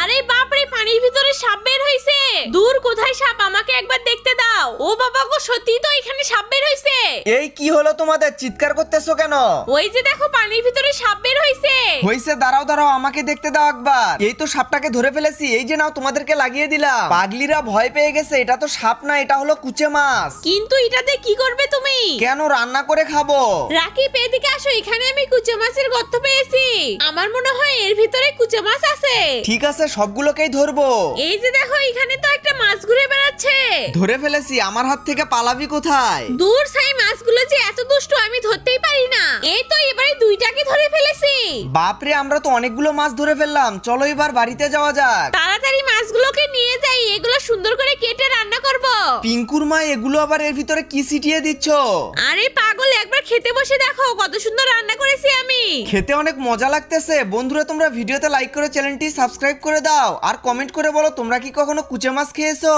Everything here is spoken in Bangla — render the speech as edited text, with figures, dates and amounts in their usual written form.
আরে বাপরে, পানির ভিতরে সাপ বের হইছে। দূর, কোথায় সাপ, আমাকে একবার দেখতে দাও। ও বাবা গো, সত্যি তো এখানে সাপ বের হইছে। এই কি হলো তোমাদের, চিৎকার করতেছো কেন? ওই যে দেখো, পানির ভিতরে সাপ বের হইছে। হইছে, দাঁড়াও দাঁড়াও, আমাকে দেখতে দাও একবার। এই তো সাপটাকে ধরে ফেলেছি, এই যে নাও, তোমাদেরকে লাগিয়ে দিলাম। পাগলিরা ভয় পেয়ে গেছে, এটা তো সাপ না, এটা হলো কুচে মাছ। কিন্তু এটাতে কি করবে তুমি? কেন, রান্না করে খাবো। রাকিব, এদিকে আসো, এখানে আমি কুচে মাছের গর্ত পেয়েছি। আমার মনে হয় এর ভিতরে কুচে মাছ আছে। ঠিক আছে, সবগুলোকেই ধরবো। এই যে দেখো, এখানে তো একটা মাছ ঘুরে বেড়াচ্ছে। ধরে ফেলেছি, আমার হাত থেকে পালাবি কোথায়? দূর সাই, মাছগুলো যে এত দুষ্ট, আমি ধরতেই পারি না। এই তো এবারে দুইটাকে ধরে ফেলেছি। বাপরে, আমরা তো অনেকগুলো মাছ ধরে ফেললাম, চলো এবার বাড়িতে যাওয়া যাক। তাড়াতাড়ি মাছগুলোকে নিয়ে যাই, এগুলো সুন্দর করে কেটে রান্না করব। পিঙ্কুর মা, এগুলো আবার এর ভিতরে কি ছিটিয়ে দিচ্ছ? আরে পাগল, একবার খেতে বসে দেখো কত সুন্দর রান্না করেছি আমি। খেতে অনেক মজা লাগতেছে। বন্ধুরা, তোমরা ভিডিওতে লাইক করে চ্যানেলটি সাবস্ক্রাইব করে দাও আর কমেন্ট করে বলো তোমরা কি কখনো কুচে মাছ খেয়েছো।